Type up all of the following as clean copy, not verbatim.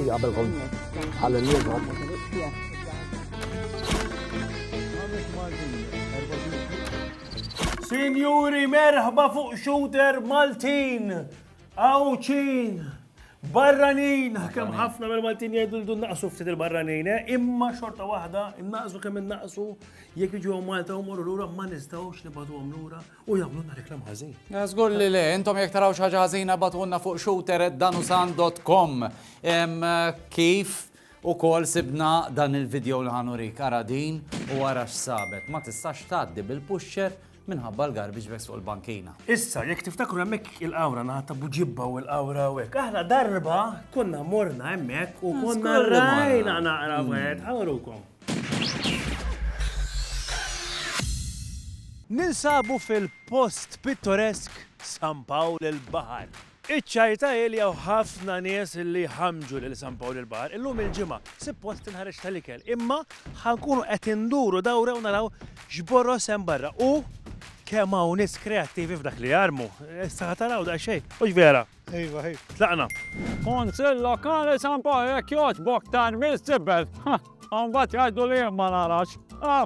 شيء قبلهم على النيل. سينيوري مرحبا فوق شوتر مالتين أو تشين برانين. كم حفنا بالمالتين يدول نقصوا في البرانين إما شرطة واحدة النقصوا كم النقصوا يجوا مالتا ومروا لورا ما نستوش نبضوهم لورا ويعملوا لنا ركلام حزين. قول لي ليه انتم جيك تراو حاجه حزينه بطولنا فوق shooter@danusan.com. كيف وكل سبنا dan il-video li ħanurик ara din u wara x'sabet ma tistax tgħaddi bil-pusher minħabba l-garbage bags fuq il-bankina. Issa jekk tiftakru hemmhekk il-qawra naħta buġibba u l-qawra u hekk. Aħna darba konna morna hemmhekk u konna rajna naqra wieħed ħawrukom. Ninsabu fil-post pittoresk San Pawl il-Bahar. Iċ-ċajta li jew ħafna nies li ħamġu lil San Pawl il-Bahar illum il-ġimgħa suppost inħareġ tal-ikel, imma ħankunu qed induru dawra u naraw x'borro sem barra u kemm hawn nies kreattivi f'dak li jarmu. Issa taraw daqsxejn, mhux vera? Ejwa, tlaqna. Konsil lokali San Pawl jekk jogħġbok tan mis-sibel. Mbagħad jgħidu li ma narax.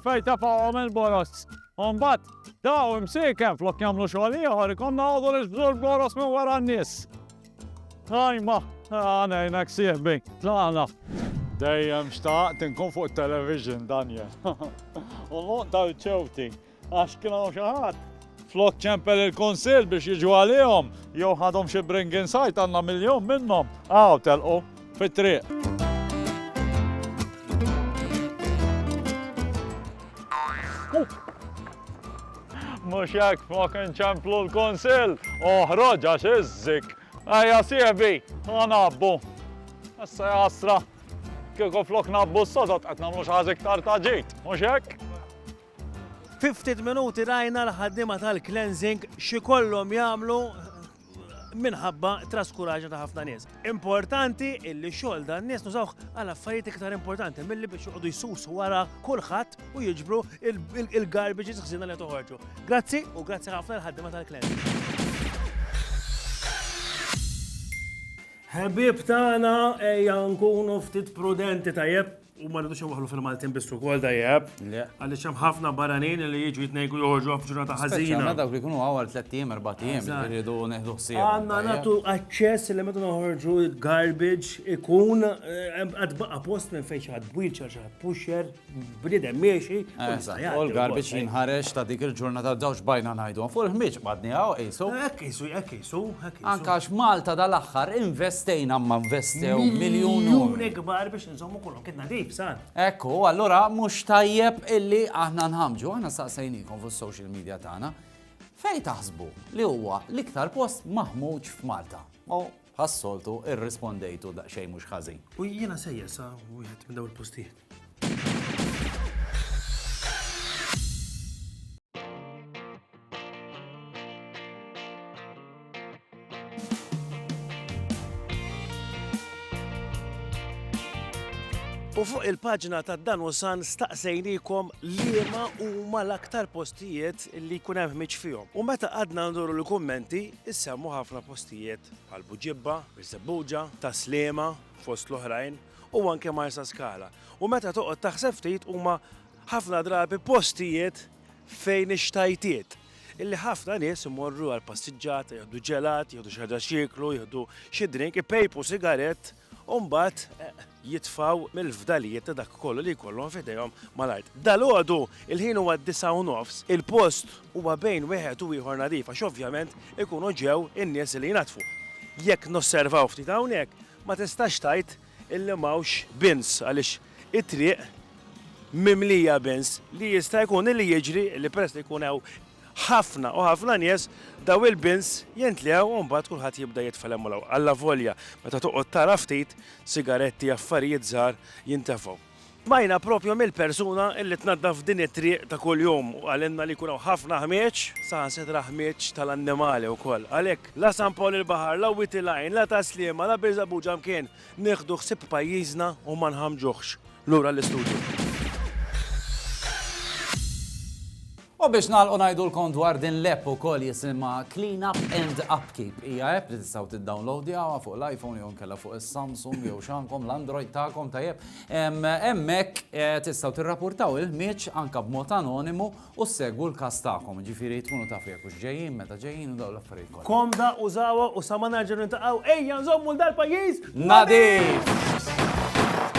Fejn tafgħuhom il-boros. Mbagħad daw imsejken flok jagħmlu xogħol ieħor ikonna għodu l-iżbżur boros minn wara n-nies. Ħajma, għanejnek sieħbi, tlaqna. Dejjem xtaqt inkun fuq television, Daniel. U l-monta ċewti, għax kienu xi ħadd. Flok ċempel il-konsil biex jiġu għalihom, jew ħadhom xi bring insight għandna miljon minnhom. Telqu fit-triq. Mux jek flok nċemplu l-konsil, oħroġ għax izzik. Ejja sieħbi, għanabbu. Issa jasra, kieku flok nabbu s-sodot għet namlu xaħġ iktar taġit, mux jek? 50 minuti rajna l-ħaddima tal-cleansing xi kollhom jagħmlu minħabba traskuraġa ta' ħafna nies. Importanti illi xogħol dan nies nużawh għal affarijiet iktar importanti milli biex joqogħdu jsusu wara kulħadd u jiġbru il-garbage ħsiena li toħorġu. Grazzi u grazzi ħafna l-ħaddiema tal-cleansing. Ħbieb tagħna ejja nkunu ftit prudenti tajjeb u ma rridux waħlu fil-Maltin biss ukoll tajjeb. Għaliex hemm ħafna barranin li jiġu jitnejku joħorġu f'ġurnata ħażina. Speċjalment dawk li jkunu għawal 3 ijiem 4 ijiem irridu neħdu ħsieb. Għandna nagħtu aċċess li meta noħorġu garbage ikun qed baqa' post minn fejn xi ħadd wheelchair xi ħadd pusher bniedem miexi. U l-garbage jinħareġ ta' dik il-ġurnata dawx bajna ngħiduhom fuq il-ħmieġ qbadni hawn qisu. Hekk qisu. Anke Malta dal-aħħar investejna ma investew miljuni kbar biex insommu kollhom kien nadif. Ekku, allura mhux tajjeb illi aħna nħamġu, aħna staqsejnikom fuq-social media tagħna fejn taħsbu li huwa l-iktar post maħmuġ f'Malta. U ħassoltu irrispondejtu daqsxejn mhux ħażin. U jiena sejjer sa wieħed minn dawn il-postijiet. U fuq il-paġna ta' Danusan staqsejnikom liema huma l-aktar postijiet li jkun hemm ħmiġ fihom. U meta qadna nduru l-kummenti, issemmu ħafna postijiet bħal Buġibba, Żebbuġa, Taslima, fost l-oħrajn u anke Marsa Skala. U meta toqgħod taħseb ftit huma ħafna drabi postijiet fejn ixtajtiet. Illi ħafna nies imorru għal passiġġata, jieħdu ġelat, jieħdu xi ħaġa xiklu, jieħdu xi drink, ipejpu sigarett, u mbagħad jitfaw mill-fdalijiet ta' dak kollu li jkollhom f'idejhom mal-art. Dalgħodu il-ħin huwa d-9:30, il-post huwa bejn wieħed u ieħor nadif għax ovvjament ikunu ġew in-nies li jnatfu. Jekk nosservaw ftit hawnhekk ma tistax tgħid illi m'hawnx bins għaliex it-triq mimlija bins li jista' jkun illi jiġri li peress li jkun hawn ħafna u ħafna nies daw il-bins jentlew u mbagħad kulħadd jibda jitfellem alla volja meta toqgħod tara ftit sigaretti affarijiet żgħar jintefgħu. Majna propju mill-persuna illi tnaddaf din it-triq ta' kuljum u għalenna li jkunu ħafna ħmieġ, saħansitra ħmieġ tal-annimali wkoll. Għalhekk la San Pawl il-Baħar, la Witilajn, la Taslima, la Żebbuġa mkien nieħdu ħsieb pajjiżna u ma nħamġuhx lura l-istudju. U biex nagħlqu ngħidulkom dwar din l-app ukoll jisimha Clean Up and Upkeep. Hija app li tistgħu tiddownloadjawha fuq l-iPhone jew inkella fuq is-Samsung jew x'għandkom l-Android tagħkom tajjeb. Hemmhekk tistgħu tirrapportaw il-ħmieġ anke b'mod anonimu u segwu l-każ tagħkom. Ġifieri tkunu tafu jekk hux ġejjin, meta ġejjin u dawn l-affarijiet kollha. Komda użawha u sa ma nerġgħu niltaqgħu ejja nżommu l-dal pajjiż. Nadif!